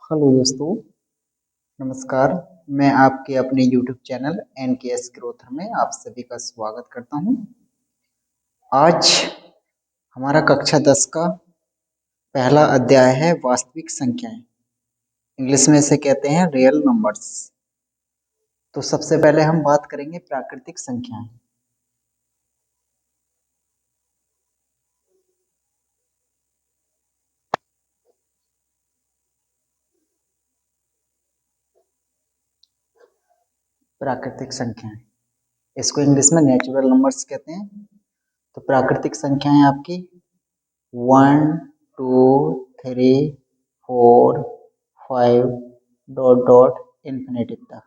Hello दोस्तों, नमस्कार। मैं आपके अपने YouTube चैनल NKS ग्रोथ में आप सभी का स्वागत करता हूं। आज हमारा कक्षा 10 का पहला अध्याय है वास्तविक संख्याएं। इंग्लिश में इसे कहते हैं रियल नंबर्स। तो सबसे पहले हम बात करेंगे प्राकृतिक संख्याएं। प्राकृतिक संख्याएं, इसको इंग्लिश में नेचुरल नंबर्स कहते हैं। तो प्राकृतिक संख्याएं आपकी 1, 2, 3, 4, 5 डॉट डॉट इन्फिनिटी तक,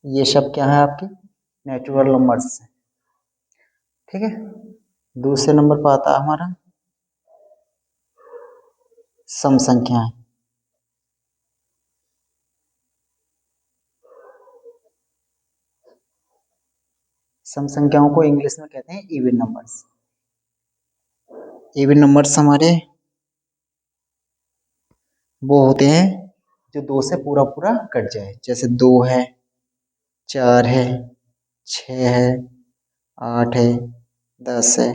ये सब क्या है आपके नेचुरल नंबर्स है। ठीक है। दूसरे नंबर पर आता है हमारा सम संख्याएं। सम संख्याओं को इंग्लिश में कहते हैं इवन नंबर्स। इवन नंबर्स हमारे वो होते हैं जो दो से पूरा पूरा कट जाए, जैसे 2 है, 4 है, 6 है, 8 है, 10 है,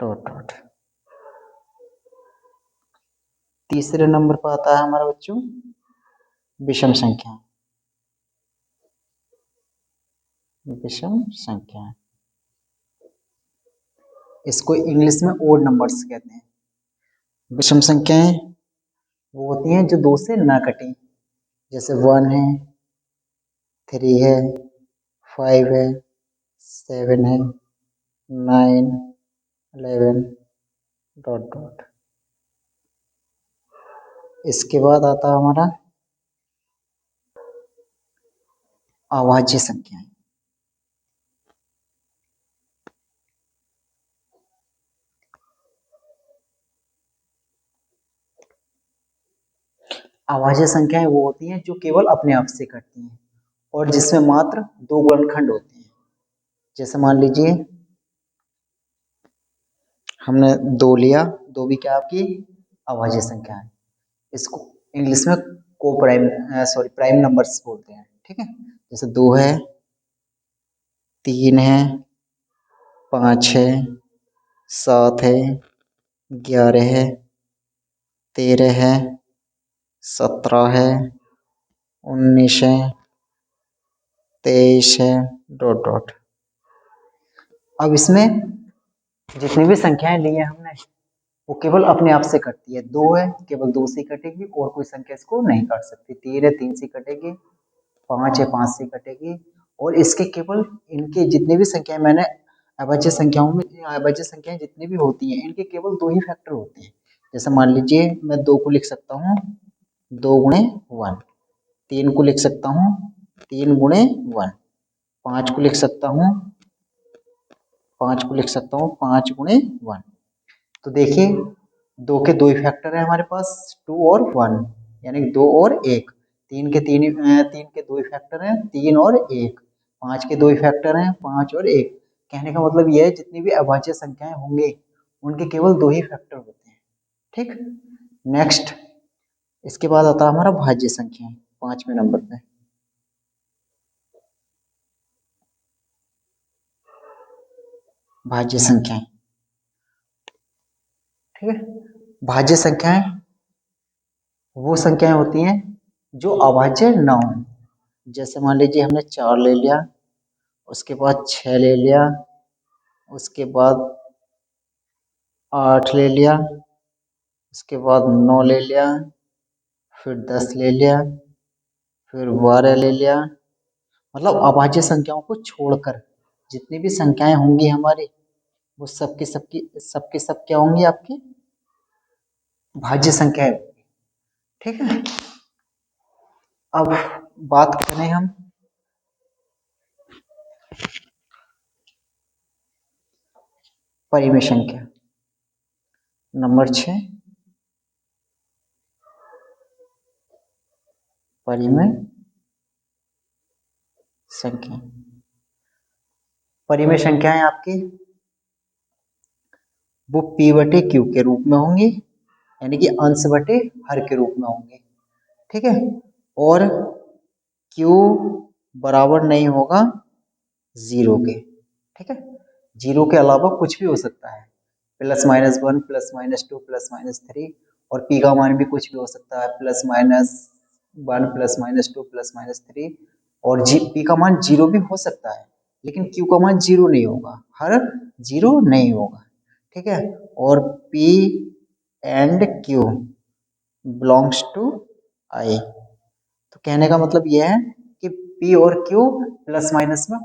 डॉट डॉट। तीसरे नंबर पर आता है हमारा बच्चों विषम संख्या। विषम संख्या, इसको इंग्लिश में ओड नंबर्स कहते हैं। विषम संख्याएं वो होती हैं जो दो से ना कटें, जैसे 1 है, 3 है, 5 है, 7 है, 9, 11 डॉट डॉट। इसके बाद आता है हमारा अभाज्य संख्याएं। अभाज्य संख्याएं वो होती हैं जो केवल अपने आप से कटती हैं और जिसमें मात्र दो गुणनखंड होते हैं। जैसे मान लीजिए हमने 2 लिया, 2 भी क्या आपकी अभाज्य संख्या है। इसको इंग्लिश में को प्राइम प्राइम नंबर्स बोलते हैं। ठीक है। जैसे 2 है, 3 है, 5 है, 7 है, 11 है, 13 है, 17 है, 19 है, 23 है, डॉट डॉट। अब इसमें जितनी भी संख्याएं ली है हमने वो केवल अपने आप से कटती है। 2 है, केवल 2 से कटेगी और कोई संख्या इसको नहीं काट सकती। 3 है, 3 से कटेगी। 5 है, 5 से कटेगी। और इसके केवल इनके जितने भी संख्याएं मैंने अभाज्य संख्याओं में, अभाज्य संख्याएं जितनी भी होती हैं इनके केवल 2 ही फैक्टर होते हैं। जैसे मान लीजिए मैं 2 को लिख सकता हूँ 2 गुणे 1, 3 को लिख सकता हूँ 3 गुणे 1, 5 को लिख सकता हूँ 5 गुणे 1। तो देखिए 2 के 2 ही फैक्टर है हमारे पास, 2 और 1, यानी 2 और 1। 3 के 2 ही फैक्टर हैं, 3 और 1। 5 के 2 ही फैक्टर हैं, 5 और 1। कहने का मतलब यह है जितनी भी अभाज्य संख्याएं होंगे उनके केवल 2 ही फैक्टर होते हैं। ठीक। नेक्स्ट, इसके बाद आता है हमारा भाज्य संख्या 5वें नंबर पे। भाज्य संख्याएं, ठीक है। भाज्य संख्याएं वो संख्याएं होती हैं जो अभाज्य ना हो। जैसे मान लीजिए हमने 4 ले लिया, उसके बाद 6 ले लिया, उसके बाद 8 ले लिया, उसके बाद 9 ले लिया, फिर 10 ले लिया, फिर 12 ले लिया। मतलब अभाज्य संख्याओं को छोड़कर जितनी भी संख्याएं होंगी हमारी वो सबकी सब क्या होंगी आपकी भाज्य संख्याएं। ठीक है। अब बात करें हम परिमेय संख्या नंबर 6, परिमेय संख्या। परिमेय संख्याएं आपकी वो P/Q के रूप में होंगी यानी कि अंश बटे हर के रूप में होंगे, ठीक है। और Q बराबर नहीं होगा 0 के, ठीक है। 0 के अलावा कुछ भी हो सकता है, +-1 +-2 +-3, और P का मान भी कुछ भी हो सकता है, +-1 +-2 +-3, और P का मान 0 भी हो सकता है, लेकिन Q का मान 0 नहीं होगा, हर 0 नहीं होगा, ठीक है। और P and Q belongs to I। तो कहने का मतलब यह है कि P और Q प्लस माइनस में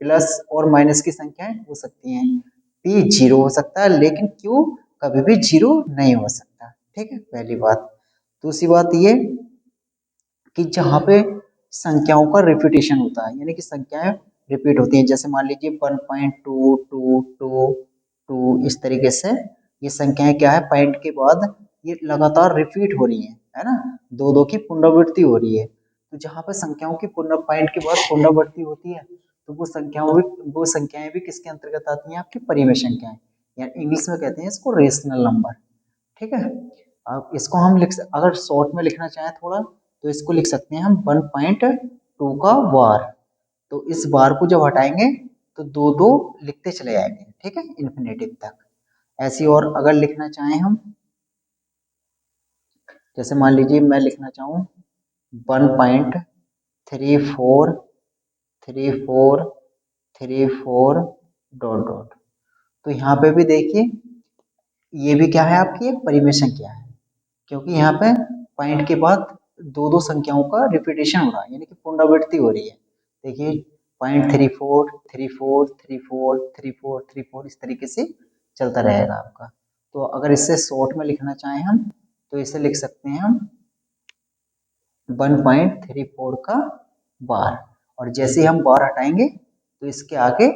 प्लस और माइनस की संख्याएं हो सकती हैं। P 0 हो सकता है, लेकिन Q कभी भी 0 नहीं हो सकता, ठीक है, पहली बात। दूसरी बात ये कि जहाँ पे संख्याओं का रिपीटेशन होता है, यानी कि संख्याएं रिपीट होती हैं, जैसे मान लीजिए 1.22222 इस तरीके से ये संख्याएं क्या है, पॉइंट के बाद ये लगातार रिपीट हो रही है ना, दो दो की पुनरावृत्ति हो रही है। तो जहाँ पे संख्याओं की पॉइंट के बाद पुनरावृत्ति होती है, तो वो संख्याएं भी किसके अंतर्गत आती हैं, आपकी परिमेय संख्याएं, यानी इंग्लिश में कहते हैं इसको रेशनल नंबर, ठीक है। अब इसको हम अगर शॉर्ट में लिखना चाहें थोड़ा, तो इसको लिख सकते हैं हम 1.2 का वार। तो इस बार को जब हटाएंगे तो दो दो लिखते चले जाएंगे, ठीक है, इन्फिनेटिव तक। ऐसी और अगर लिखना चाहें हम, जैसे मान लीजिए मैं लिखना चाहूँ 1.343434 डॉट डॉट, तो यहाँ पे भी देखिए ये भी क्या है, आपकी एक परिमेय संख्या है, क्योंकि यहाँ पे पॉइंट के बाद दो दो संख्याओं का रिपीटेशन हो रहा है, यानी कि पुनरावृत्ति हो रही है। देखिए 0.3434343434 इस तरीके से चलता रहेगा आपका। तो अगर इसे शॉर्ट में लिखना चाहें हम, तो इसे लिख सकते हैं हम 1.34 का बार, और जैसे ही हम बार हटाएंगे तो इसके आगे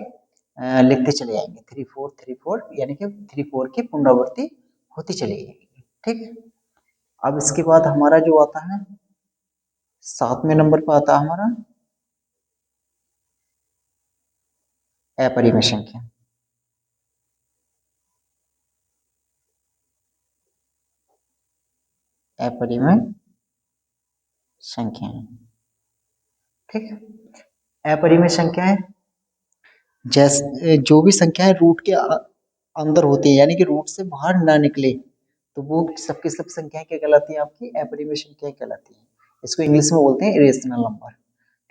लिखते चले जाएंगे 3434, यानी कि 34 की पुनरावृत्ति होती चली जाएगी, ठीक है। अब इसके बाद हमारा जो आता है 7वें नंबर पर आता है हमारा अपरिमेय संख्या। अपरिमेय संख्याएं, ठीक है। अपरिमेय संख्याएं जैसे जो भी संख्याएं रूट के अंदर होती है, यानी कि रूट से बाहर ना निकले, तो वो सबकी सब संख्याएं क्या कहलाती है, आपकी अपरिमेय संख्याएं कहलाती है। इसको इंग्लिश में बोलते हैं इरेशनल नंबर,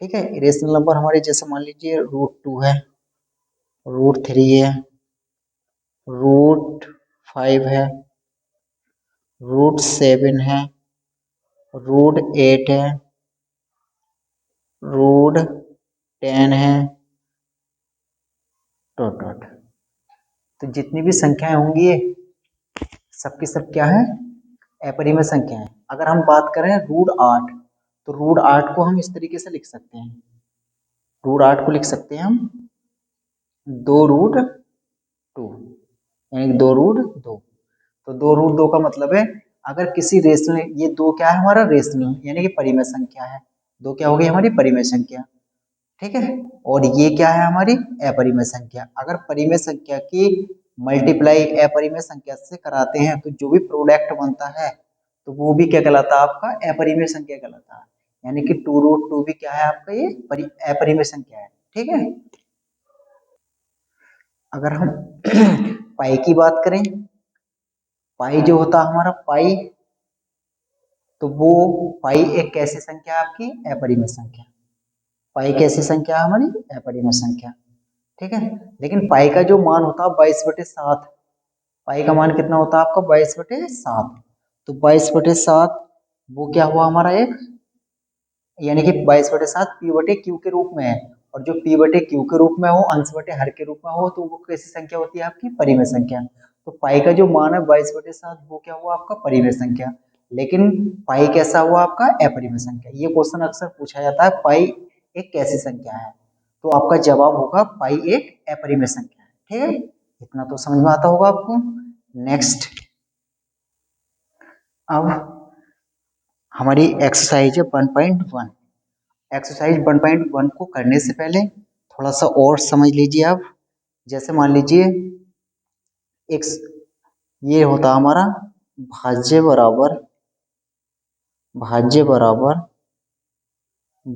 ठीक है। इरेशनल नंबर हमारे जैसे मान लीजिए √2 है, √3 है, √5 है, √7 है, √8 है, √10 है, डॉट डॉट। तो जितनी भी संख्याएं होंगी ये सबकी सब क्या है, अपरिमेय संख्या है। अगर हम बात करें √8, तो √8 को हम इस तरीके से लिख सकते हैं, √8 को लिख सकते हैं हम 2√2, यानी 2√2। तो 2√2 का मतलब है, अगर किसी रेशनल, ये दो क्या है हमारा रेशनल, यानी कि परिमेय संख्या है, दो क्या हो गई हमारी परिमेय संख्या, ठीक है। और ये क्या है हमारी अपरिमेय संख्या। अगर परिमेय संख्या की मल्टीप्लाई अपरिमेय संख्या से कराते हैं, तो जो भी प्रोडक्ट बनता है तो वो भी क्या कहलाता है, आपका अपरिमेय संख्या कहलाता है। यानी कि 2√2 भी क्या है आपका, ये अपरिमेय संख्या है, ठीक है। अगर हम पाई की बात करें, पाई जो होता है हमारा पाई, तो वो पाई एक कैसी संख्या है, आपकी अपरिमेय संख्या। पाई कैसी संख्या है हमारी, अपरिमेय संख्या, ठीक है। लेकिन पाई का जो मान होता है 22/7, पाई का मान कितना होता है आपका 22/7, तो 22/7 वो क्या हुआ हमारा एक, यानी कि 22/7 P/Q के रूप में है, और जो P/Q के रूप में हो, अंश बटे हर के रूप में हो, तो वो कैसी संख्या होती है, आपकी परिमेय संख्या। तो पाई का जो मान है 22/7 वो क्या हुआ आपका परिमेय संख्या, लेकिन पाई कैसा हुआ आपका अपरिमेय संख्या। ये क्वेश्चन अक्सर पूछा जाता है, पाई एक कैसी संख्या है, तो आपका जवाब होगा पाई एक अपरिमेय संख्या है, ठीक है। इतना तो समझ में आता होगा आपको। नेक्स्ट, अब हमारी एक्सरसाइज है 1.1। एक्सरसाइज 1.1 को करने से पहले थोड़ा सा और समझ लीजिए आप। जैसे मान लीजिए एक ये होता हमारा भाज्य बराबर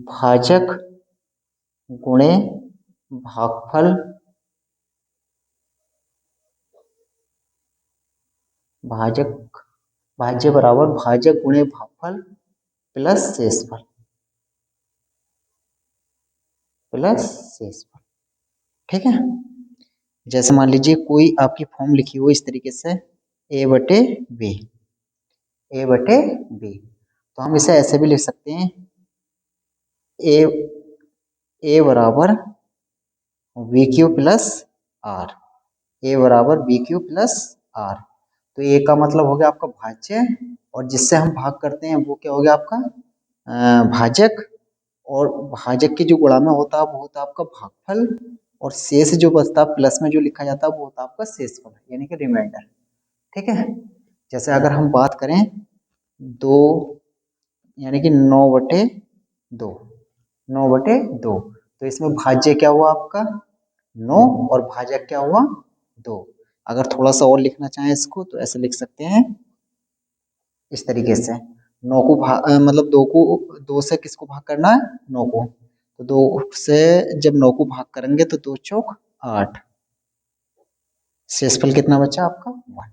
भाजक गुणे भागफल भाज्य बराबर भाजक गुणे भागफल प्लस शेषफल ठीक है। जैसे मान लीजिए कोई आपकी फॉर्म लिखी हो इस तरीके से a/b तो हम इसे ऐसे भी लिख सकते हैं a बराबर BQ प्लस आर तो ए का मतलब हो गया आपका भाज्य और जिससे हम भाग करते हैं वो क्या हो गया आपका भाजक और भाजक के जो गुणा में होता है वो होता है आपका भागफल और शेष जो बचता है प्लस में जो लिखा जाता है वो होता है आपका शेषफल यानी कि रिमाइंडर। ठीक है। जैसे अगर हम बात करें 2 यानी कि 9/2 तो इसमें भाज्य क्या हुआ आपका 9 और भाजक क्या हुआ 2। अगर थोड़ा सा और लिखना चाहें इसको तो ऐसे लिख सकते हैं इस तरीके से 9 को मतलब 2 से किसको भाग करना है 9 को तो 2 से जब 9 को भाग करेंगे तो 2 चौक 8 शेषफल कितना बचा आपका 1।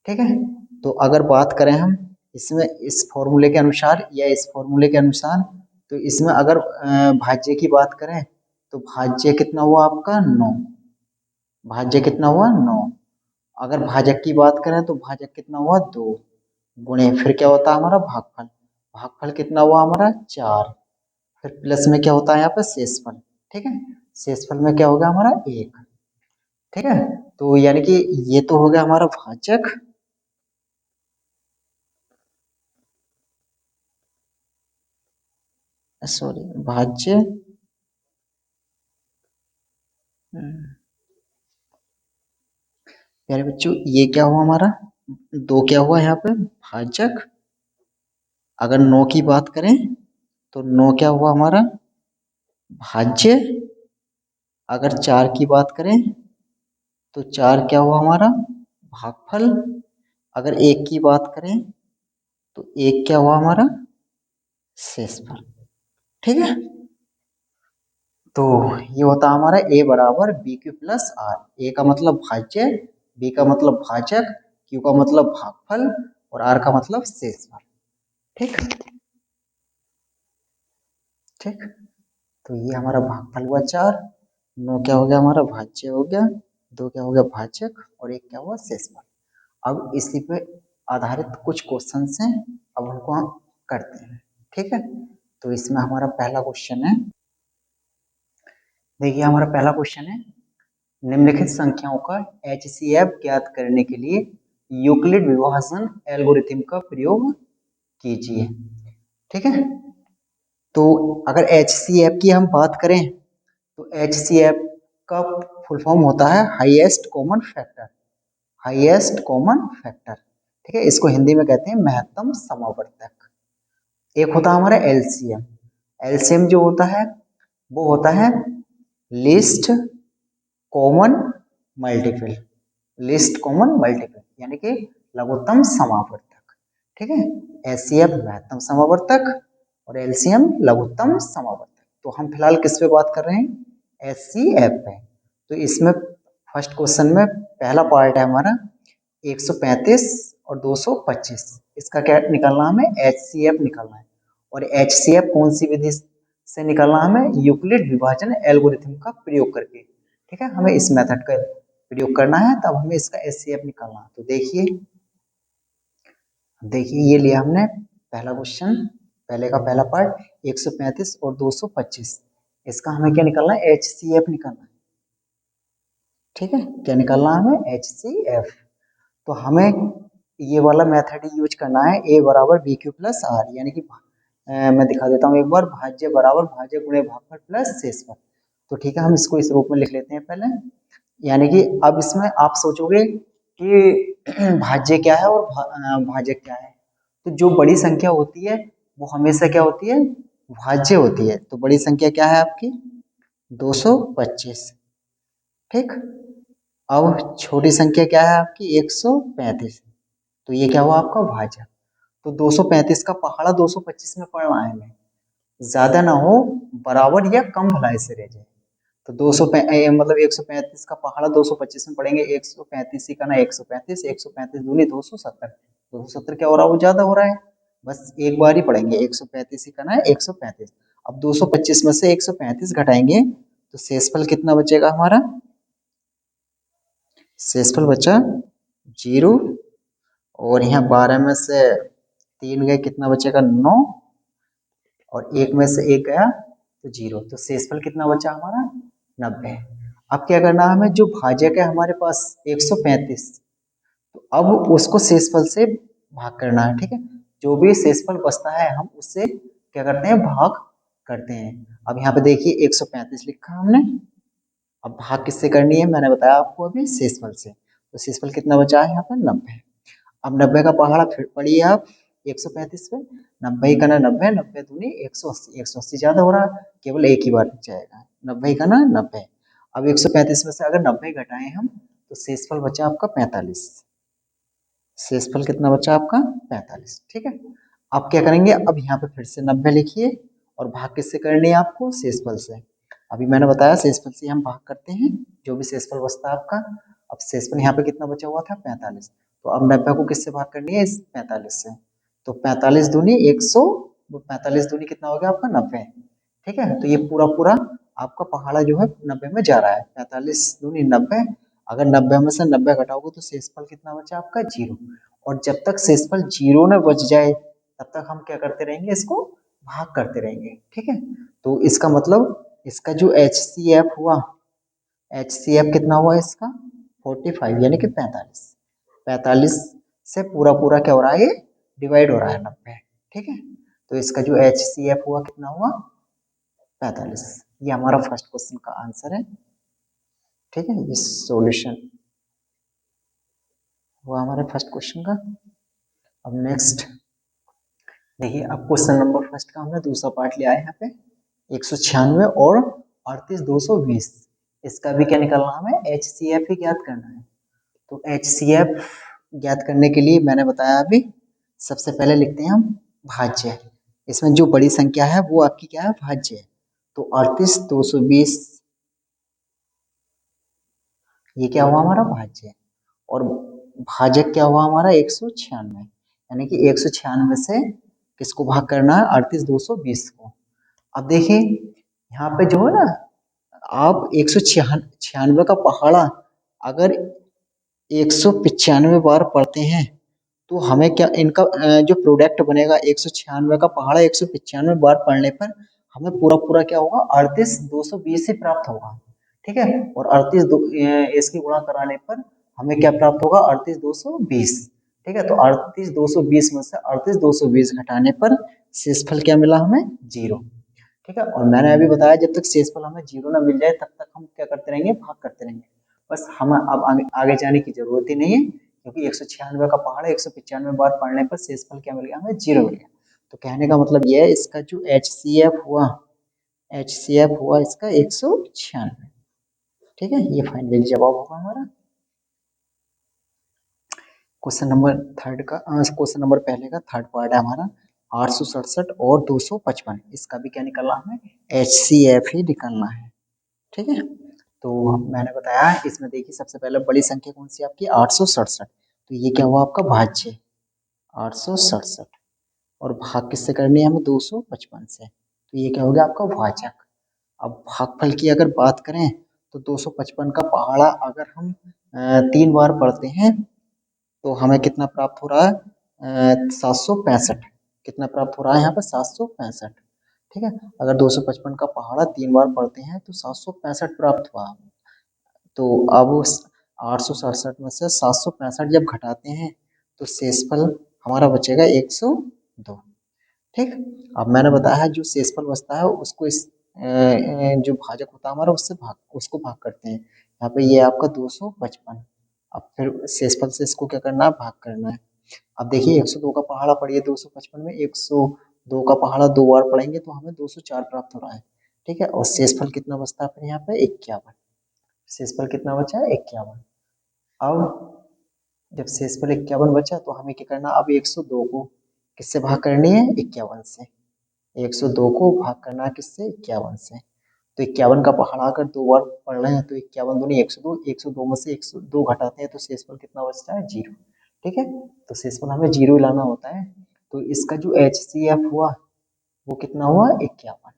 ठीक है। तो अगर बात करें हम इसमें इस फॉर्मूले के अनुसार या इस फॉर्मूले के अनुसार तो इसमें अगर भाज्य की बात करें तो भाज्य कितना हुआ आपका 9 भाज्य कितना हुआ 9। अगर भाजक की बात करें तो भाजक कितना हुआ 2 गुणे फिर क्या होता है हमारा भागफल कितना हुआ हमारा 4 फिर प्लस में क्या होता है यहाँ पे शेषफल। ठीक है। शेषफल में क्या होगा हमारा 1। ठीक है। तो यानी कि ये तो हो गया हमारा भाजक सॉरी भाज्य प्यारे बच्चों ये क्या हुआ हमारा 2 क्या हुआ यहाँ पे भाजक अगर 9 की बात करें तो 9 क्या हुआ हमारा भाज्य अगर 4 की बात करें तो 4 क्या हुआ हमारा भागफल अगर 1 की बात करें तो 1 क्या हुआ हमारा शेषफल। ठीक है। तो ये होता है हमारा a बराबर BQ प्लस आर ए का मतलब भाज्य b का मतलब भाजक q का मतलब भागफल और r का मतलब शेषफल। ठीक ठीक। तो ये हमारा भागफल हुआ 4 9 क्या हो गया हमारा भाज्य हो गया 2 क्या हो गया भाजक और 1 क्या हुआ शेषफल। अब इसी पे आधारित कुछ क्वेश्चन हैं अब उनको हम करते हैं। ठीक है। तो इसमें हमारा पहला क्वेश्चन है देखिए हमारा पहला क्वेश्चन है निम्नलिखित संख्याओं का HCF ज्ञात करने के लिए यूक्लिड विभाजन एल्गोरिथम का प्रयोग कीजिए। ठीक है। तो अगर HCF की हम बात करें तो HCF का फुल फॉर्म होता है हाईएस्ट कॉमन फैक्टर ठीक है। इसको हिंदी में कहते हैं महत्तम समावर्तक। एक होता है हमारा एलसीएम जो होता है वो होता है लिस्ट कॉमन मल्टीपल यानी कि लघुत्तम समावर्तक। ठीक है। एचसीएफ महत्तम समावर्तक और एलसीएम लघुत्तम समावर्तक। तो हम फिलहाल किस पे बात कर रहे हैं एचसीएफ पे। तो इसमें फर्स्ट क्वेश्चन में पहला पार्ट है हमारा 135 और 225 इसका क्या निकालना हमें एचसीएफ निकालना है और एचसीएफ कौन सी विधि से निकालना हमें यूक्लिड विभाजन एल्गोरिथम का प्रयोग करके। ठीक है। हमें इस मेथड का प्रयोग करना है तब हमें इसका एचसीएफ निकालना है। तो देखिए देखिए ये लिया हमने पहला क्वेश्चन पहले का पहला पार्ट 135 और 225 इसका हमें क्या निकालना है एचसीएफ निकालना है। ठीक है। क्या निकालना है हमें एचसीएफ। तो हमें ये वाला मेथड यूज करना है a बराबर BQ प्लस आर यानी कि मैं दिखा देता हूँ एक बार भाज्य बराबर भाज्य गुणे भागफल प्लस शेषफल। तो ठीक है हम इसको इस रूप में लिख लेते हैं पहले यानी कि अब इसमें आप सोचोगे कि भाज्य क्या है और भाजक क्या है। तो जो बड़ी संख्या होती है वो हमेशा क्या होती है भाज्य होती है। तो बड़ी संख्या क्या है आपकी 225। ठीक। अब छोटी संख्या क्या है आपकी 135 तो ये क्या हुआ आपका भाजक। तो 235 का पहाड़ा 225 में पढ़ना है हमें, ज्यादा ना हो, बराबर या कम भलाई से रह जाए। तो मतलब 135 का पहाड़ा 225 में पढ़ेंगे, 135 ही का ना 135, 135 दूनी 270, 270 क्या हो रहा है, वो ज्यादा हो रहा है। बस एक बार ही पढ़ेंगे, 135 ही का ना 135। अब 225 में से 135 घटाएंगे तो शेषफल कितना बचेगा हमारा, शेषफल बचा 0। और यहाँ 12 में से 3 गए, कितना बचेगा 9। और 1 में से 1 गया तो 0, तो शेषफल कितना बचा हमारा 90। अब क्या करना है हमें, जो भाजक है हमारे पास 135, तो अब उसको शेषफल से भाग करना है, ठीक है। जो भी शेषफल बचता है हम उससे क्या करते हैं, भाग करते हैं। अब यहाँ पे देखिए 135 लिखा हमने, अब भाग किससे करनी है, मैंने बताया आपको अभी, शेषफल से। तो शेषफल कितना बचा है यहाँ पर 90। अब 90 का पहाड़ा फिर पढ़िए आप 135 पे, 90 का ना 90, 90 दूनी 180, 180 ज्यादा हो रहा है, केवल एक ही बार जाएगा, 90 का ना 90। अब 135 में से अगर 90 घटाएं हम तो शेषफल बचा आपका 45। शेषफल कितना बचा आपका 45, ठीक है। आप क्या करेंगे, अब यहाँ पे फिर से 90 लिखिए और भाग किससे करनी है आपको, शेषफल से। अभी मैंने बताया शेषफल से हम भाग करते हैं, जो भी शेषफल बचता है आपका। अब शेषफल यहाँ पे कितना बचा हुआ था 45, तो अब 90 को किससे भाग करनी है, इस 45 से। तो 45 दूनी 100, 45 दूनी कितना हो गया आपका 90, ठीक है। तो ये पूरा पूरा आपका पहाड़ा जो है 90 में जा रहा है, 45 दूनी 90। अगर 90 में से 90 घटाओगे तो शेषफल कितना बचा आपका 0। और जब तक शेषफल 0 न बच जाए तब तक हम क्या करते रहेंगे, इसको भाग करते रहेंगे, ठीक है। तो इसका मतलब इसका जो HCF हुआ, HCF कितना हुआ इसका 45, यानी कि 45। 45 से पूरा पूरा क्या हो रहा है, ये डिवाइड हो रहा है 90, ठीक है। तो इसका जो HCF हुआ कितना हुआ 45। ये हमारा फर्स्ट क्वेश्चन का आंसर है, ठीक है। ये सॉल्यूशन हुआ हमारे फर्स्ट क्वेश्चन का। अब नेक्स्ट देखिए, अब क्वेश्चन नंबर फर्स्ट का हमने दूसरा पार्ट लिया है यहाँ पे, 196 और 38220। इसका भी क्या निकालना है, हमें HCF ही ज्ञात करना है। तो HCF ज्ञात करने के लिए मैंने बताया अभी, सबसे पहले लिखते हैं हम भाज्य। इसमें जो बड़ी संख्या है वो आपकी क्या है, भाज्य है। तो 38220 ये क्या हुआ हमारा भाज्य, और भाजक क्या हुआ हमारा 196, यानी कि 196 से किसको भाग करना है, 38220 को। अब देखिए यहाँ पे जो है ना, आप 196 का पहाड़ा अगर 195 बार पढ़ते हैं तो हमें क्या इनका जो प्रोडक्ट बनेगा, 196 का पहाड़ा 195 बार पढ़ने पर हमें पूरा पूरा क्या होगा, 38220 ही प्राप्त होगा, ठीक है। और 38 इसकी गुणा कराने पर हमें क्या प्राप्त होगा, 38220, ठीक है। तो 38220 में से 38220 घटाने पर शेषफल क्या मिला हमें 0, ठीक है। और मैंने अभी बताया जब तक शेषफल हमें 0 ना मिल जाए तब तक हम क्या करते रहेंगे, भाग करते रहेंगे। बस हमें अब आगे जाने की जरूरत ही नहीं है, क्योंकि 196 का पहाड़ 195 बार पढ़ने पर शेषफल क्या मिल गया, हमें 0 मिल गया। तो कहने का मतलब यह है, इसका जो HCF हुआ इसका 196, ठीक है। ये फाइनली जवाब होगा हमारा। क्वेश्चन नंबर पहले का थर्ड पार्ट है हमारा, 867 और 255। इसका भी क्या निकालना हमें, HCF ही निकालना है, ठीक है। तो मैंने बताया इसमें देखिए सबसे पहले बड़ी संख्या कौन सी आपकी 867, तो ये क्या हुआ आपका भाज्य 867, और भाग किससे करनी है हमें 255 से, तो ये क्या हो गया आपका भाजक। अब भागफल की अगर बात करें तो 255 का पहाड़ा अगर हम 3 बार पढ़ते हैं तो हमें कितना प्राप्त हो रहा है, 765। कितना प्राप्त हो रहा है यहाँ पर 765, ठीक है। अगर 255 का पहाड़ा 3 बार पढ़ते हैं तो 765 प्राप्त हुआ। तो अब 867 में से 765 जब घटाते हैं तो शेषफल हमारा बचेगा 102, ठीक। अब मैंने बताया है जो शेषफल बचता है उसको इस जो भाजक होता है हमारा उससे उसको भाग करते हैं। यहाँ पे ये आपका 255, अब फिर शेषफल से इसको क्या करना है, भाग करना है। अब देखिए 102 का पहाड़ा पढ़िए 255 में, 102 का पहाड़ा 2 बार पढ़ेंगे तो हमें 204 प्राप्त हो रहा है, ठीक है। और शेषफल कितना बचता है फिर यहाँ पे 51, शेषफल कितना बचा है 51। अब जब शेषफल 51 बचा तो हमें क्या करना, अब 102 को किससे भाग करनी है, 51 से। 102 को भाग करना है किससे, 51 से। तो 51 का पहाड़ा अगर 2 बार पढ़ रहे हैं तो 51 दूनी 102, 102 में से 102 घटाते हैं तो शेषफल कितना बचता है, 0। ठीक है, तो शेषफल हमें 0 लाना होता है। तो इसका जो HCF हुआ वो कितना हुआ, 51।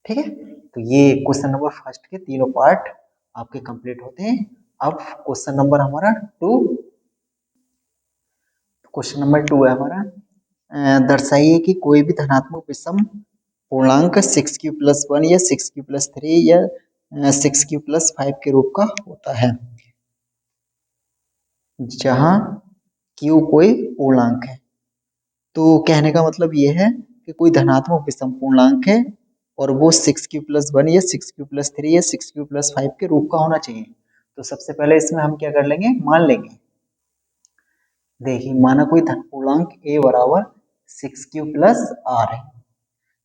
ठीक है, तो ये क्वेश्चन नंबर फर्स्ट के तीनों पार्ट आपके कंप्लीट होते हैं। अब क्वेश्चन नंबर हमारा 2, क्वेश्चन नंबर 2 है हमारा, दर्शाइए कि कोई भी धनात्मक विषम पूर्णांक 6q+1 या 6q+3 या 6q+5 के रूप का होता है, जहां q कोई पूर्णांक है। तो कहने का मतलब ये है कि कोई धनात्मक विषम पूर्णांक है और वो 6q+1 या 6q+3 या 6q+5 के रूप का होना चाहिए। तो सबसे पहले इसमें हम क्या कर लेंगे, मान लेंगे। देखिए माना कोई धन पूर्णांक a बराबर 6q+r है।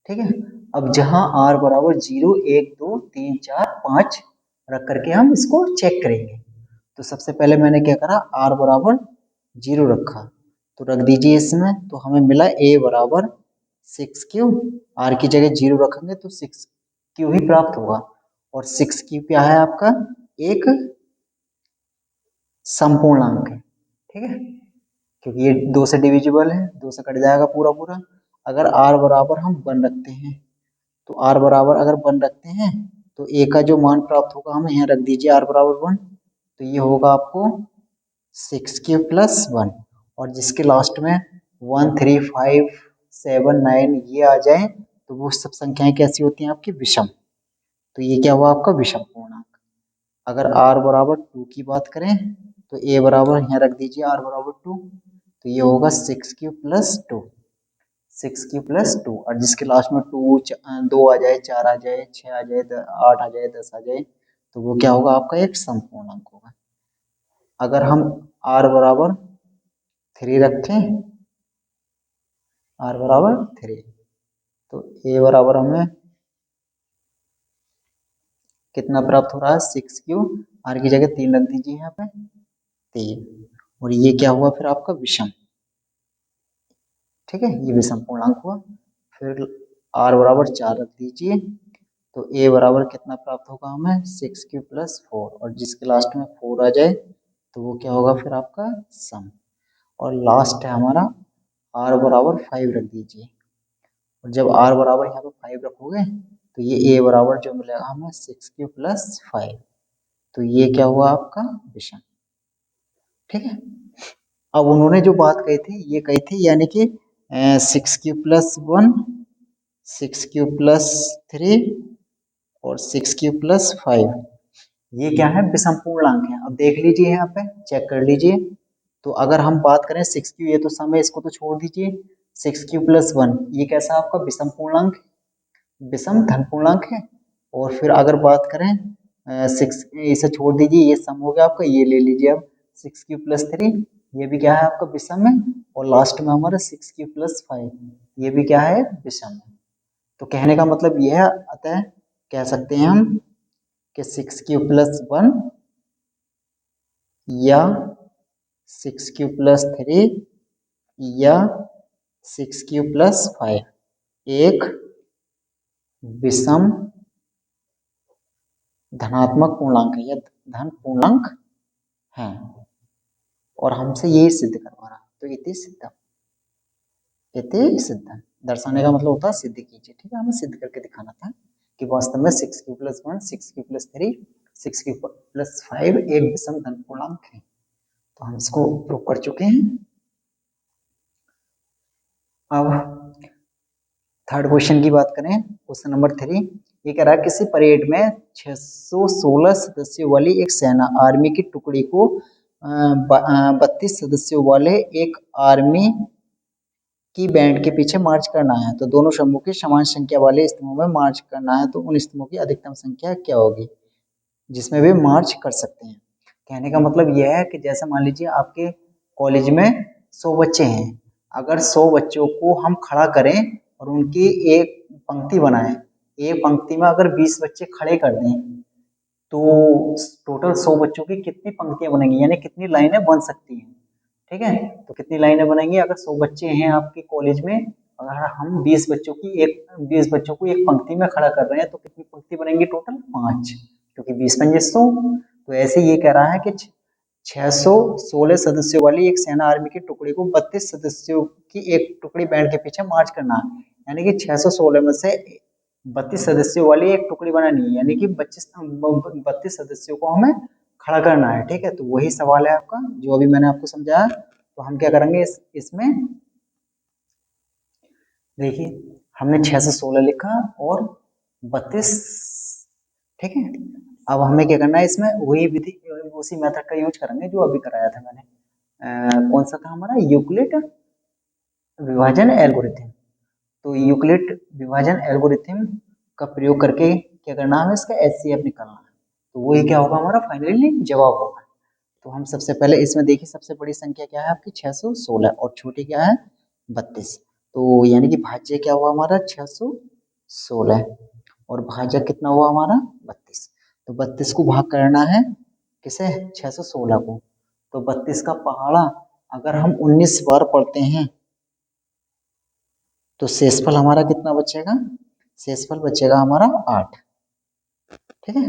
ठीक है, अब जहां r बराबर 0, 1, 2, 3, 4, 5 रख करके हम इसको चेक करेंगे। तो सबसे पहले मैंने क्या करा, r बराबर 0 रखा, तो रख दीजिए इसमें, तो हमें मिला a बराबर 6q, r की जगह 0 रखेंगे तो 6q ही प्राप्त होगा। और 6q क्या है आपका, एक समपूर्णांक है। ठीक है, क्योंकि ये 2 से डिविजिबल है, 2 से कट जाएगा पूरा पूरा। अगर r बराबर हम 1 रखते हैं, तो r बराबर अगर 1 रखते हैं तो a का जो मान प्राप्त होगा हमें यहाँ रख दीजिए r बराबर 1, तो ये होगा आपको 6q+1। और जिसके लास्ट में 1, 3, 5, 7, 9 ये आ जाए तो वो सब संख्याएं कैसी होती हैं आपकी, विषम। तो ये क्या हुआ आपका विषम पूर्णांक। अगर r बराबर 2 की बात करें तो a बराबर यहाँ रख दीजिए r बराबर 2, तो ये होगा 6q+2, 6q+2। और जिसके लास्ट में 2 आ जाए, 4 आ जाए, 6 आ जाए, 8 आ जाए, 10 आ जाए, तो वो क्या होगा आपका एक समपूर्णांक होगा। अगर हम r बराबर 3 रखें, r बराबर 3, तो a बराबर हमें कितना प्राप्त हो रहा है, 6q, r की जगह 3 रख दीजिए यहाँ पे, 3। और ये क्या हुआ फिर आपका विषम। ठीक है, ये विषम पूर्णांक हुआ। फिर r बराबर 4 रख दीजिए, तो a बराबर कितना प्राप्त होगा हमें, 6q+4। और जिसके लास्ट में 4 आ जाए तो वो क्या होगा फिर आपका सम। और लास्ट है हमारा r बराबर 5 रख दीजिए, और जब r बराबर यहाँ पे 5 रखोगे तो ये a बराबर जो मिलेगा हमें 6q+5, तो ये क्या हुआ आपका विषम। ठीक है, अब उन्होंने जो बात कही थी ये कही थी, यानी कि 6q+1, 6q+3 और 6q+5 ये क्या है, विषम पूर्णांक है। अब देख लीजिए यहाँ पे चेक कर लीजिए। तो अगर हम बात करें 6q, ये तो सम है, इसको तो छोड़ दीजिए। 6q+1 ये कैसा आपका विषम पूर्णांक, विषम धन पूर्णांक है। और फिर अगर बात करें 6, इसे छोड़ दीजिए, ये सम हो गया आपका, ये ले लीजिए। अब 6q+3 ये भी क्या है आपका विषम है। और लास्ट में हमारा 6q+5 ये भी क्या है, विषम है। तो कहने का मतलब यह है, अतः कह सकते हैं हम कि 6q+1 या 6q+3 या 6q+5 एक विषम धनात्मक पूर्णांक है या धन पूर्णांक है। और हमसे यही सिद्ध करवा रहा, तो इति सिद्धम, इति सिद्धम दर्शाने का मतलब होता है सिद्ध कीजिए। ठीक है, हमें सिद्ध करके दिखाना था कि वास्तव में 6q+1, 6q+3, 6q+5 एक विषम धन पूर्णांक है। तो हम इसको प्रूव कर चुके हैं। अब थर्ड क्वेश्चन की बात करें, क्वेश्चन नंबर 3, ये कह रहा है किसी परेड में 616 सदस्यों वाली एक सेना आर्मी की टुकड़ी को 32 सदस्यों वाले एक आर्मी की बैंड के पीछे मार्च करना है। तो दोनों समूह के समान संख्या वाले स्तंभों में मार्च करना है, तो उन स्तंभों की अधिकतम संख्या क्या होगी जिसमें वे मार्च कर सकते हैं। कहने का मतलब यह है कि जैसे मान लीजिए आपके कॉलेज में 100 बच्चे हैं, अगर 100 बच्चों को हम खड़ा करें और उनकी एक पंक्ति बनाएं, एक पंक्ति में अगर 20 बच्चे खड़े कर दें तो टोटल 100 बच्चों की कितनी पंक्तियां बनेंगी, यानी कितनी लाइनें बन सकती हैं। ठीक है, तो कितनी लाइनें बनेंगी, अगर 100 बच्चे हैं आपके कॉलेज में, अगर हम 20 बच्चों को एक पंक्ति में खड़ा कर रहे हैं तो कितनी पंक्ति बनेंगी, टोटल 5, क्योंकि 20 पंजे 100। तो ऐसे ये कह रहा है कि 616 सदस्यों वाली एक सेना आर्मी की टुकड़ी को 32 सदस्यों की एक टुकड़ी बैंड के पीछे मार्च करना है, यानी कि 616 में से 32 सदस्यों वाली एक टुकड़ी बनानी है, यानी कि 32 सदस्यों को हमें खड़ा करना है। ठीक है, तो वही सवाल है आपका जो अभी मैंने आपको समझाया। तो हम क्या करेंगे इसमें देखिए, हमने 616 लिखा और 32। ठीक है, अब हमें क्या करना है, इसमें वही विधि उसी मेथड का यूज करेंगे जो अभी कराया था मैंने। कौन सा था हमारा, यूक्लिड विभाजन एल्गोरिथम। तो यूक्लिड विभाजन एल्गोरिथम का प्रयोग करके क्या करना है, हमें इसका एचसीएफ निकालना है। तो वही क्या होगा, हमारा फाइनली जवाब होगा। तो हम सबसे पहले इसमें देखिए, सबसे बड़ी संख्या क्या है आपकी 616 और छोटी क्या है 32। तो यानी कि भाज्य क्या हुआ हमारा 616 और भाजक कितना हुआ हमारा 32। तो 32 को भाग करना है किसे, 616 को। तो 32 का पहाड़ा अगर हम 19 बार पढ़ते हैं तो शेषफल हमारा कितना बचेगा, शेषफल बचेगा हमारा 8। ठीक है,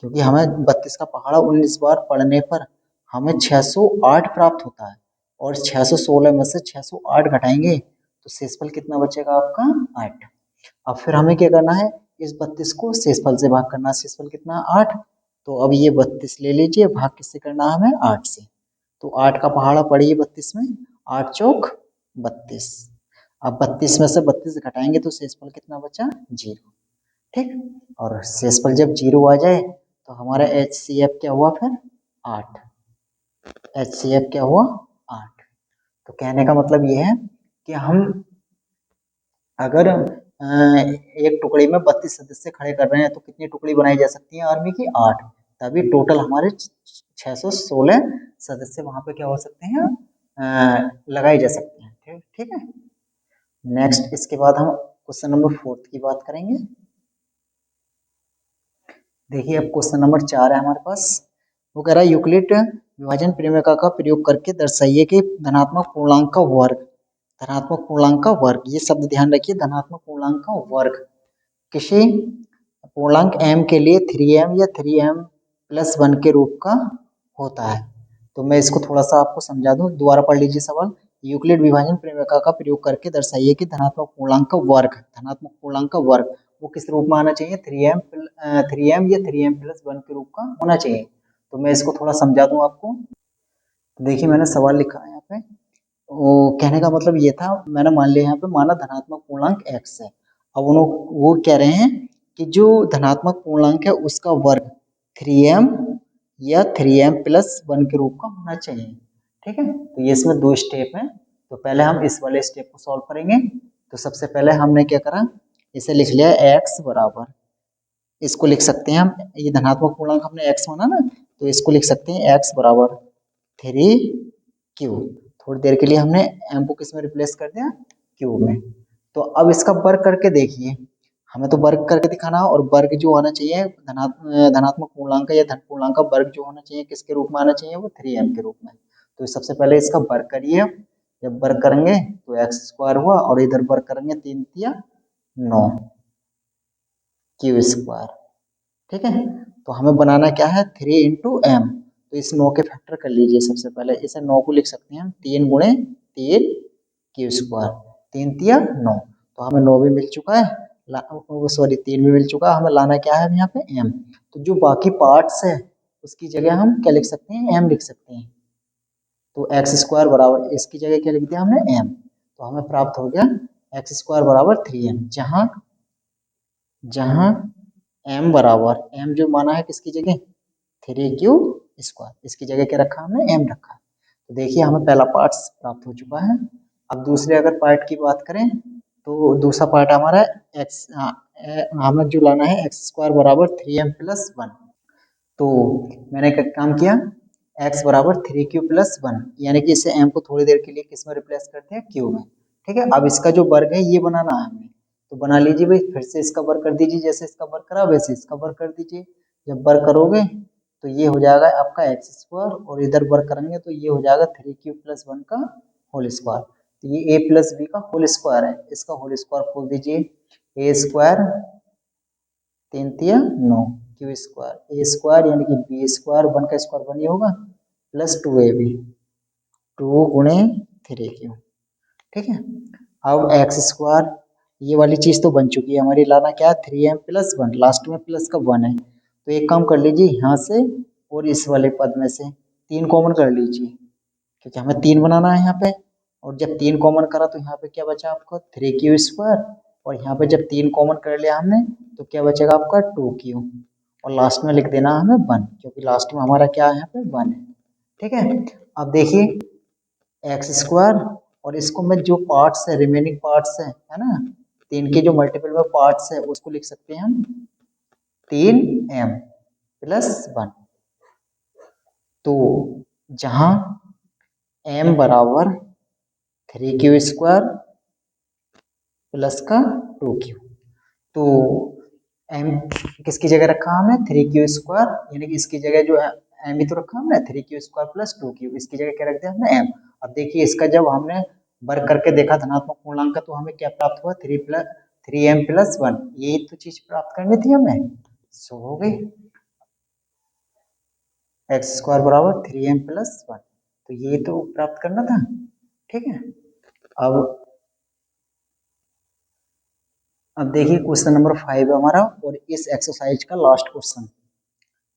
क्योंकि हमें 32 का पहाड़ा 19 बार पढ़ने पर हमें 608 प्राप्त होता है, और 616 में से 608 घटाएंगे तो शेषफल कितना बचेगा आपका 8। अब फिर हमें क्या करना है, इस 32 को शेषफल से भाग करना है, शेषफल कितना 8। तो अब ये 32 ले लीजिए, भाग किससे करना है हमें 8 से। तो 8 का पहाड़ा पढ़िए 32 में, 8 चौक 32। अब 32 में से 32 घटाएंगे तो शेषफल कितना बचा 0। ठीक, और शेषफल जब 0 आ जाए तो हमारा HCF क्या हुआ फिर 8। HCF क्या हुआ 8। तो कहने का मतलब ये है कि हम अगर एक टुकड़ी में 32 सदस्य खड़े कर रहे हैं तो कितनी टुकड़ी बनाई जा सकती है आर्मी की 8। तभी टोटल हमारे 616 सदस्य वहां पे क्या हो सकते हैं, लगाए जा सकते हैं। ठीक ठीक है, नेक्स्ट इसके बाद हम क्वेश्चन नंबर 4 की बात करेंगे। देखिए, अब क्वेश्चन नंबर 4 है हमारे पास। वो कह रहा है यूक्लिड विभाजन प्रमेय का प्रयोग करके दर्शाइए कि धनात्मक पूर्णांक का वर्ग, धनात्मक पूर्णांक का वर्ग, ये शब्द ध्यान रखिए, धनात्मक पूर्णांक का वर्ग किसी पूर्णांक m के लिए 3m या 3m+1 के रूप का होता है। तो मैं इसको थोड़ा सा आपको समझा दूं, दोबारा पढ़ लीजिए सवाल। यूक्लिड विभाजन प्रमेय का प्रयोग करके दर्शाइए कि धनात्मक पूर्णांक का वर्ग, धनात्मक पूर्णांक का वर्ग वो किस रूप में आना चाहिए, 3m या 3m+1 के रूप का होना चाहिए। तो मैं इसको थोड़ा समझा दूं आपको। तो देखिए, मैंने सवाल लिखा है यहाँ पे, वो कहने का मतलब ये था, मैंने मान लिया यहाँ पे, माना धनात्मक पूर्णांक x है। अब वो कह रहे हैं कि जो धनात्मक पूर्णांक है उसका वर्ग 3m या 3m+1 के रूप का होना चाहिए। ठीक है, तो ये इसमें 2 स्टेप हैं। तो पहले हम इस वाले स्टेप को सॉल्व करेंगे। तो सबसे पहले हमने क्या करा, इसे लिख लिया x बराबर, इसको लिख सकते हैं हम, ये धनात्मक पूर्णांक हमने x माना ना, तो इसको लिख सकते हैं x बराबर 3q। थोड़ी देर के लिए हमने m को किस में रिप्लेस कर दिया, q में। तो अब इसका वर्ग करके देखिए, हमें तो वर्ग करके दिखाना है, और वर्ग जो होना चाहिए धनात्मक पूर्णांक या धन पूर्णांक का वर्ग जो होना चाहिए किसके रूप में आना चाहिए, वो 3m के रूप में। तो सबसे पहले इसका वर्ग करिए, जब वर्ग करेंगे तो x² हुआ, और इधर वर्ग करेंगे 3 या 9 q²। ठीक है, तो हमें बनाना क्या है 3 × m। तो इस 9 के फैक्टर कर लीजिए, सबसे पहले इसे 9 को लिख सकते हैं हम 3 × 3 q², 3 या 9। तो हमें 9 भी मिल चुका है, सॉरी 3 भी मिल चुका है, हमें लाना क्या है यहाँ पे m। तो जो बाकी पार्ट्स है उसकी जगह हम क्या लिख सकते हैं, m लिख सकते हैं। तो x² बराबर, इसकी जगह क्या लिख दिया हमने m। तो हमें प्राप्त हो गया x² बराबर 3m, जहाँ जहाँ m बराबर, m जो माना है किसकी जगह 3q², इसकी जगह क्या रखा हमने m रखा। तो देखिए, हमें पहला पार्ट प्राप्त हो चुका है। अब दूसरे अगर पार्ट की बात करें तो दूसरा पार्ट हमारा x, हमें जो लाना है x² बराबर 3m+1। तो मैंने क्या काम किया, x बराबर 3q+1, यानी कि इसे m को थोड़ी देर के लिए किस में रिप्लेस करते हैं, q में। ठीक है, अब इसका जो वर्ग है ये बनाना है हमें, तो बना लीजिए भाई, फिर से इसका वर्ग कर दीजिए, जैसे इसका वर्ग करा वैसे इसका वर्ग कर दीजिए। जब वर्क करोगे तो ये हो जाएगा आपका एक्स स्क्वायर, और इधर वर्क करेंगे तो ये हो जाएगा 3 क्यूब + 1 का होल स्क्वायर। तो ये a + b का होल स्क्वायर है, इसका होल स्क्वायर खोल दीजिए, a स्क्वायर 3 तिया 9 क्यू स्क्वायर a स्क्वायर यानी कि b स्क्वायर 1 का स्क्वायर 1 ही होगा प्लस 2ab 2 गुणे 3q। ठीक है, अब एक्स स्क्वायर ये वाली चीज तो बन चुकी है हमारी, लाना क्या है 3m + 1, लास्ट में प्लस का 1 है, तो एक काम कर लीजिए यहाँ से और इस वाले पद में से 3 कॉमन कर लीजिए, क्योंकि हमें 3 बनाना है यहाँ पे। और जब 3 कॉमन करा तो यहाँ पे क्या बचा आपको 3q², और यहाँ पे जब 3 कॉमन कर लिया हमने तो क्या बचेगा आपका 2q, और लास्ट में लिख देना हमें 1, क्योंकि लास्ट में हमारा क्या है यहाँ पे 1 है। ठीक है, अब देखिए x² और इसको मैं जो पार्ट्स है रिमेनिंग पार्ट्स है ना, 3 के जो मल्टीपल में पार्ट्स है उसको लिख सकते हैं हम 3m + 1। तो जहां m बराबर 3q² प्लस का 2q, तो m किसकी जगह रखा हमने 3q², यानी कि इसकी जगह जो m ही तो रखा हमने 3q² + 2q, इसकी जगह क्या रख दिया हमने m। अब देखिए इसका जब हमने वर्क करके देखा धनात्मक पूर्णांक का तो हमें क्या प्राप्त हुआ 3m + 1, यही तो चीज प्राप्त करनी थी हमें। सो हो गई x² बराबर 3m + 1, तो ये तो प्राप्त करना था। ठीक है, अब देखिए क्वेश्चन नंबर 5 है हमारा, और इस एक्सरसाइज का लास्ट क्वेश्चन।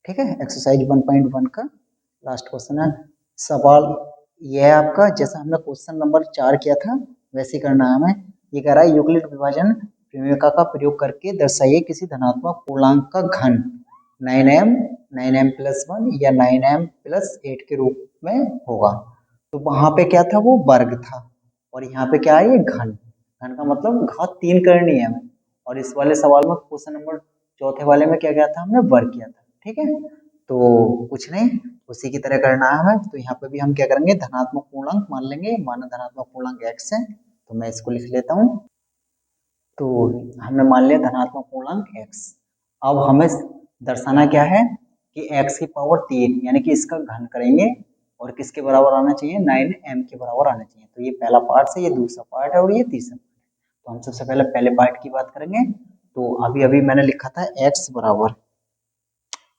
ठीक है, एक्सरसाइज 1.1 का लास्ट क्वेश्चन है। सवाल यह है आपका, जैसा हमने क्वेश्चन नंबर 4 किया था वैसे ही करना है हमें। ये कह रहा है यूक्लिड विभाजन प्रमेय का प्रयोग करके दर्शाइए किसी धनात्मक पूर्णांक का घन 9m 9m + 1 या 9m + 8 के रूप में होगा। तो वहां पे क्या था, वो वर्ग था, और यहाँ पे क्या है, ये घन। घन का मतलब घात 3 करनी है हमें, और इस वाले सवाल में क्वेश्चन नंबर चौथे वाले में क्या किया था, हमने वर्ग किया था। ठीक है, तो कुछ नहीं, उसी की तरह करना है हमें। तो यहाँ पे भी हम क्या करेंगे, धनात्मक पूर्णांक मान लेंगे, माना धनात्मक पूर्णांक x है, तो मैं इसको लिख लेता हूँ। तो हमने मान लिया धनात्मक पूर्णांक x। अब हमें दर्शाना क्या है कि x की पावर 3 यानी कि इसका घन करेंगे, और किसके बराबर आना चाहिए 9m के बराबर आना चाहिए। तो ये पहला पार्ट है, ये दूसरा पार्ट है, और ये तीसरा। तो हम सबसे पहले पहले पार्ट की बात करेंगे। तो अभी अभी मैंने लिखा था x बराबर,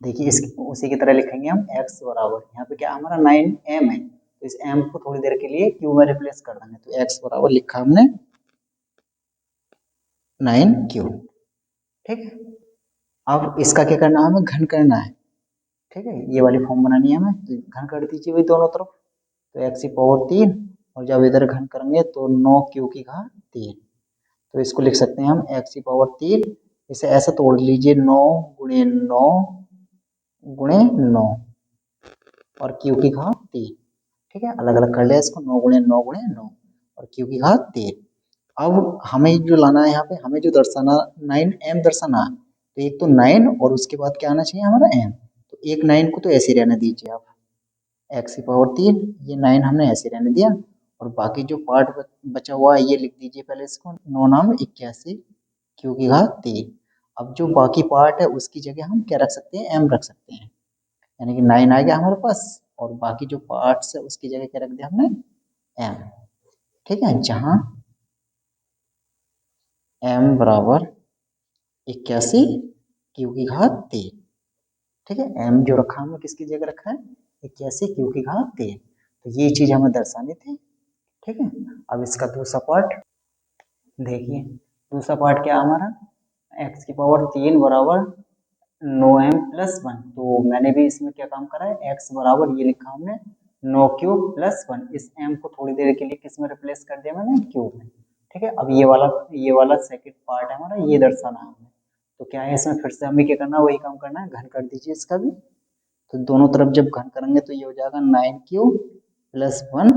देखिए इस उसी की तरह लिखेंगे हम x बराबर, यहाँ पे क्या हमारा 9m है, तो इस m को थोड़ी देर के लिए q में रिप्लेस कर देंगे। तो x बराबर लिखा हमने 9q। ठीक है, अब इसका क्या करना है, हमें घन करना है। ठीक है, ये वाली फॉर्म बनानी है हमें, तो घन कर दीजिए भाई दोनों तरफ। तो x की पावर 3, और जब इधर घन करेंगे तो 9q की घात 3। तो इसको लिख सकते हैं हम x की पावर 3, इसे ऐसे तोड़ लीजिए 9 गुणे 9 गुणे 9 और q की घात 3। ठीक है, अलग अलग कर लिया इसको, 9 गुणे 9 गुणे 9 और q की घात 3। अब हमें जो लाना है यहाँ पे, हमें जो दर्शाना 9m दर्शाना है, तो एक तो 9 और उसके बाद क्या आना चाहिए हमारा m। तो एक 9 को तो ऐसे ही रहने दीजिए आप, x की पावर 3, ये 9 हमने ऐसे रहने दिया, और बाकी जो पार्ट बचा हुआ है ये लिख दीजिए पहले इसको, 9 नाम 81 q की घात 3। अब जो बाकी पार्ट है उसकी जगह हम क्या रख सकते हैं, m रख सकते हैं, यानी कि 9 आ गया हमारे पास, और बाकी जो पार्ट्स है उसकी जगह क्या रख दिया हमने m। ठीक है, जहां m बराबर 81 q की घात 3। ठीक है, m जो रखा हमने किसकी जगह रखा है, 81 q की घात 3। तो ये चीज हमें दर्शानी थी। ठीक है, अब इसका दूसरा पार्ट देखिए, दूसरा पार्ट क्या हमारा, x की पावर 3 बराबर 9m + 1। तो मैंने भी इसमें क्या काम करा है, x बराबर ये लिखा हमने 9q + 1, इस m को थोड़ी देर के लिए किस में रिप्लेस कर दिया मैंने, q में। ठीक है, अब ये वाला सेकंड पार्ट है हमारा, ये दर्शाना है हमें। तो क्या है, इसमें फिर से हमें क्या करना है, वही काम करना है, घन कर दीजिए इसका भी। तो दोनों तरफ जब घन करेंगे तो ये हो जाएगा 9q + 1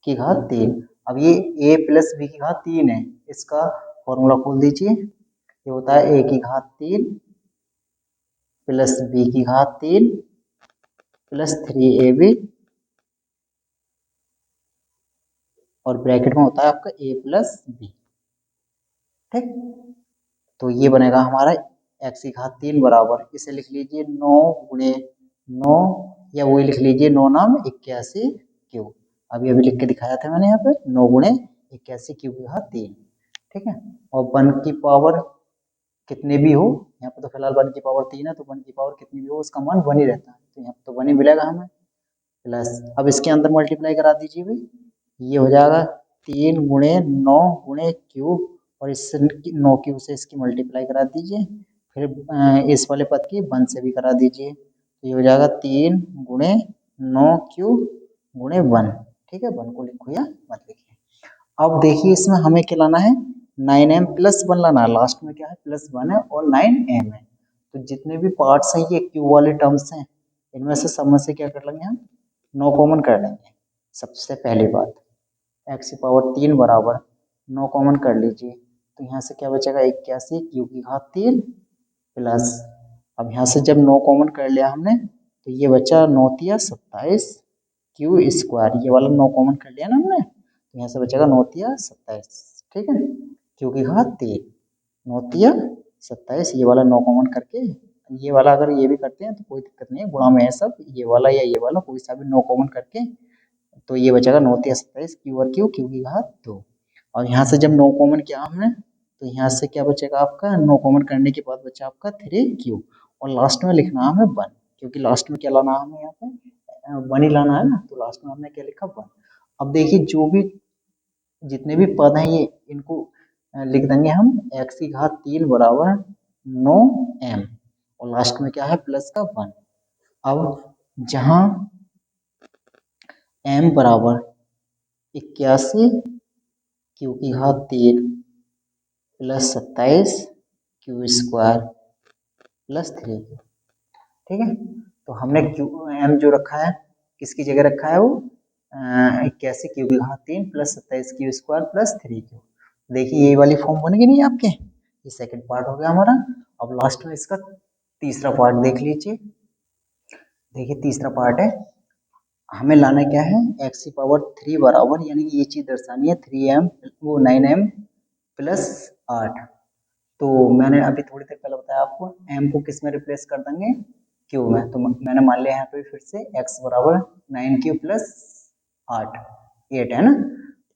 की घात 3। अब ये a + b की घात 3 है, इसका फॉर्मूला खोल दीजिए, ये होता है a की घात 3 + b की घात 3 + 3ab, और ब्रैकेट में होता है आपका a + b। ठीक, तो ये बनेगा हमारा एक्स की घात 3 बराबर, इसे लिख लीजिए 9 गुणे 9, या वही लिख लीजिए 9 नाम 81 क्यू। अभी अभी लिख के दिखाया था मैंने यहाँ पे 9 गुणे 81 क्यू की घात 3। ठीक है, और 1 की पावर कितने भी हो, यहाँ पे तो फिलहाल 1 की पावर 3 है, तो 1 की पावर कितनी भी हो उसका मान 1 ही रहता है, तो यहाँ पे तो 1 ही मिलेगा हमें। प्लस अब इसके अंदर मल्टीप्लाई करा दीजिए भाई, ये हो जाएगा 3 गुणे 9 गुणे क्यूब, और इससे 9 क्यूब से इसकी मल्टीप्लाई करा दीजिए, फिर इस वाले पद की 1 से भी करा दीजिए, तो ये हो जाएगा 3 गुणे 9 क्यूब गुणे 1। ठीक है, 1 को लिखो या मत लिखिए। अब देखिए इसमें हमें क्या लाना है, 9m प्लस 1 लाना है, लास्ट में क्या है प्लस 1 है और 9m है, तो जितने भी पार्ट्स हैं ये क्यू वाले टर्म्स हैं, इनमें से सब में से क्या कर लेंगे हम, 9 कॉमन कर लेंगे। सबसे पहली बात, एक्स की पावर 3 बराबर 9 कॉमन कर लीजिए, तो यहाँ से क्या बचेगा 81 क्यू की घात 3 प्लस, अब यहाँ से जब 9 कॉमन कर लिया हमने तो ये बचा 9 तिया 27 क्यू स्क्वायर, ये वाला 9 कॉमन कर लिया ना हमने, तो यहाँ से बचेगा 9 तिया 27। ठीक है, क्यू की घात 3, 9 तिया 27, ये वाला 9 कॉमन करके, ये वाला अगर ये भी करते हैं तो कोई दिक्कत नहीं है, गुणा में है सब, ये वाला या ये वाला कोई सा भी 9 कॉमन करके, तो ये बचेगा 9 तिया 27 क्यू और क्यू, क्यू की घात 2। और यहाँ से जब 9 कॉमन किया हमने तो यहाँ से क्या बचेगा आपका, 9 कॉमन करने के बाद बचा आपका 3 क्यू, और लास्ट में लिखना हमें 1, क्योंकि लास्ट में क्या लाना है हमें यहाँ पे 1 ही लाना है ना, तो लास्ट में हमने क्या लिखा 1। अब देखिए जो भी जितने भी पद हैं ये इनको लिख देंगे हम एक्स की घात 3 बराबर 9m, और लास्ट में क्या है प्लस का 1। अब जहाँ m बराबर 81 क्यू की घात 3 प्लस 27 क्यू स्क्वायर प्लस 3, ठीक है, तो हमने क्यू एम जो रखा है किसकी जगह रखा है वो 81 क्यू की घात 3 plus 27 Q square plus 3 Q. देखिए ये वाली फॉर्म बन गई नहीं आपके, ये सेकंड पार्ट हो गया हमारा। अब लास्ट में इसका तीसरा पार्ट देख लीजिए। देखिए तीसरा पार्ट है, हमें लाना क्या है एक्स की पावर 3 बराबर, यानी कि ये चीज दर्शानी है 3m वो 9m प्लस 8। तो मैंने अभी थोड़ी देर पहले बताया आपको m को किस में रिप्लेस कर देंगे क्यू में, तो मैंने मान लिया यहाँ पे फिर से x बराबर 9 क्यू प्लस 8 8 है ना,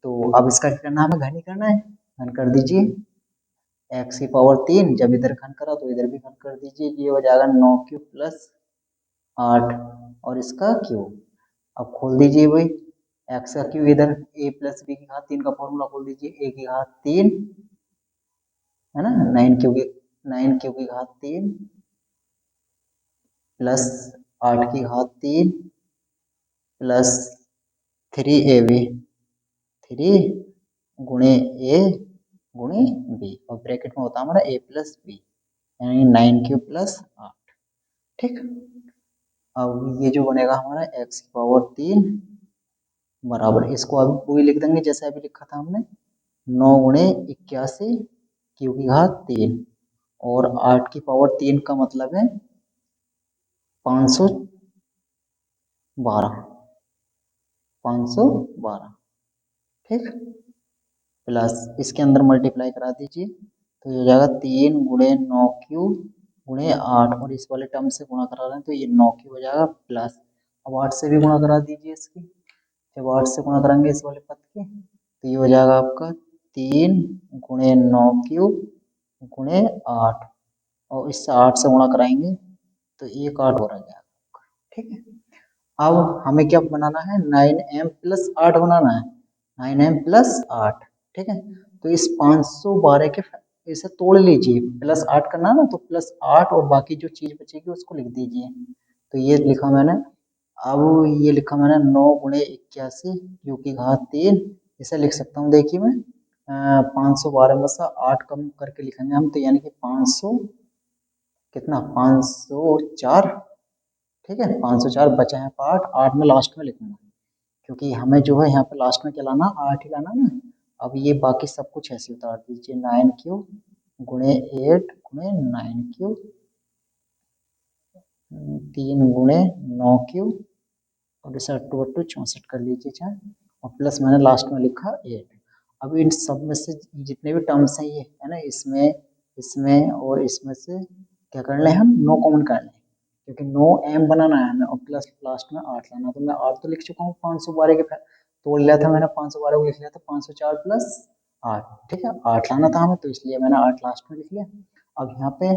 तो अब इसका क्या करना है, हमें घन ही करना है, घन कर दीजिए x की पावर 3, जब इधर घन करा तो इधर भी घन कर दीजिए, ये हो जाएगा 9 क्यू प्लस 8 और इसका क्यू। अब खोल दीजिए वही एक्स का क्यू इधर a प्लस बी की घात 3 का फॉर्मूला खोल दीजिए, a की घात 3 है ना, 9 क्यू की घात 3 प्लस 8 की घात 3 प्लस 3ab 3 गुणे a गुणे b, और ब्रैकेट में होता है हमारा a प्लस बी, यानी 9 क्यू प्लस 8। ठीक, अब ये जो बनेगा हमारा एक्स की पावर 3 बराबर, इसको अभी वही लिख देंगे जैसे अभी लिखा था हमने 9 गुणे 81 क्यू की घात 3, और 8 की पावर 3 का मतलब है 512 512। ठीक, प्लस इसके अंदर मल्टीप्लाई करा दीजिए, तो ये हो जाएगा 3 गुणे 9 क्यू गुणे 8, और इस वाले टर्म से गुणा करा रहे हैं तो ये 9 क्यू हो जाएगा प्लस, अब 8 से भी गुणा करा दीजिए इसकी, जब 8 से गुणा करेंगे इस वाले पद के तो ये हो जाएगा आपका 3 गुणे 9 क्यूब गुणे 8, और इससे 8 से गुणा कराएंगे तो 1 8 हो जाएगा। ठीक है, अब हमें क्या बनाना है 9m प्लस 8 बनाना है, 9m प्लस 8। ठीक है, तो इस 512 के इसे तोड़ लीजिए, प्लस 8 करना है ना, तो प्लस 8 और बाकी जो चीज बचेगी उसको लिख दीजिए, तो ये लिखा मैंने। अब ये लिखा मैंने 9 गुणे 81 क्यू की घात 3, इसे लिख सकता हूँ देखिए मैं 512 में से 8 कम करके लिखेंगे हम, तो यानी कि 500 कितना 504। ठीक है, 504 बचा है पार्ट, 8 में लास्ट में लिखूंगा, क्योंकि हमें जो है यहाँ पे लास्ट में क्या लाना 8 ही लाना ना। अब ये बाकी सब कुछ ऐसे उतार दीजिए 9 क्यू गुणे 8 गुणे 9 क्यू 3 गुणे 9 क्यू, और इसे अट्टू अट्टू 64 कर लीजिए चाहे, और प्लस मैंने लास्ट में लिखा 8। अब इन सब में से जितने भी टर्म्स हैं ये है ना, इसमें इसमें और इसमें से क्या कर लें हम, नो कॉमन कर लें, क्योंकि नो एम बनाना है हमें और प्लस लास्ट में 8 लाना। तो मैं 8 तो लिख चुका हूँ, 512 के तोड़ लिया था मैंने, 512 को लिख लिया था 504 प्लस 8, ठीक है 8 लाना था हमें, तो इसलिए मैंने 8 लास्ट में लिख लिया। अब यहाँ पे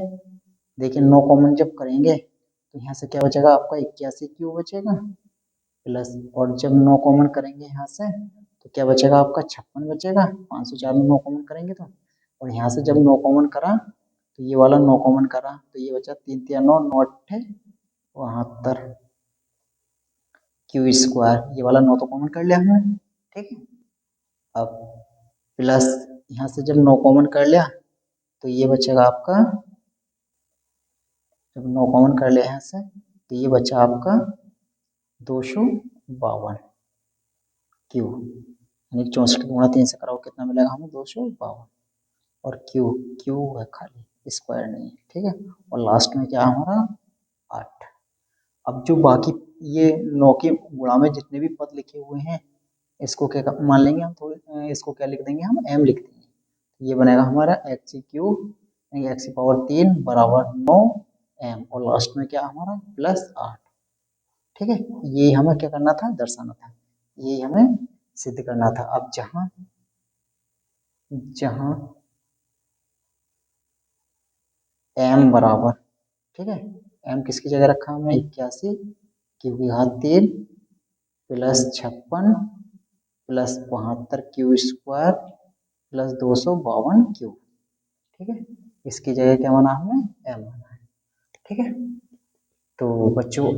देखिए नो कॉमन जब करेंगे तो यहाँ से क्या बचेगा आपका 81 क्यू बचेगा प्लस, और जब नो कॉमन करेंगे यहाँ से तो क्या बचेगा आपका 56 बचेगा, 504 में नो कॉमन करेंगे तो। और यहाँ से जब नो कॉमन करा तो ये वाला नो कॉमन करा तो ये बचा 3 3 9 9 8 72 क्यू स्क्वायर, ये वाला 9 तो कॉमन कर लिया हमने, ठीक है। अब प्लस यहाँ से जब नो कॉमन कर लिया तो ये बचेगा आपका, जब नो कॉमन कर लिया यहाँ से तो ये बचा आपका 252 क्यू, यानी 64 गुणा 3 से कराओ कितना मिलेगा हमें, 252। और क्यू क्यू है खाली, स्क्वायर नहीं है, ठीक है। और लास्ट में क्या हमारा 8। अब जो बाकी ये 9 के गुणा में जितने भी पद लिखे हुए हैं इसको क्या मान लेंगे हम, थोड़े इसको क्या लिख देंगे हम, m लिख देंगे। ये बनेगा हमारा एक्स क्यू एक्स की पावर 3 बराबर 9 m, और लास्ट में क्या हमारा प्लस 8, ठीक है। ये हमें क्या करना था, दर्शाना था, ये हमें सिद्ध करना था। अब जहां जहां m बराबर, ठीक है, m किसकी जगह रखा हमने 81 क्यू की घात 3 plus 56 plus 72 Q square plus 252 Q, ठीक है। इसकी जगह क्या माना हमने, m माना है, ठीक है। तो बच्चों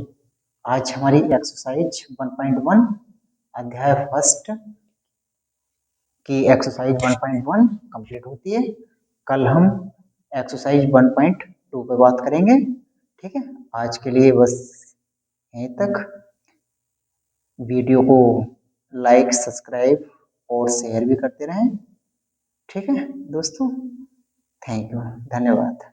आज हमारी एक्सरसाइज 1.1 अध्याय फर्स्ट की एक्सरसाइज 1.1 कंप्लीट होती है। कल हम एक्सरसाइज 1.2 पे बात करेंगे, ठीक है। आज के लिए बस यहीं तक। वीडियो को लाइक सब्सक्राइब और शेयर भी करते रहें, ठीक है दोस्तों। थैंक यू, धन्यवाद।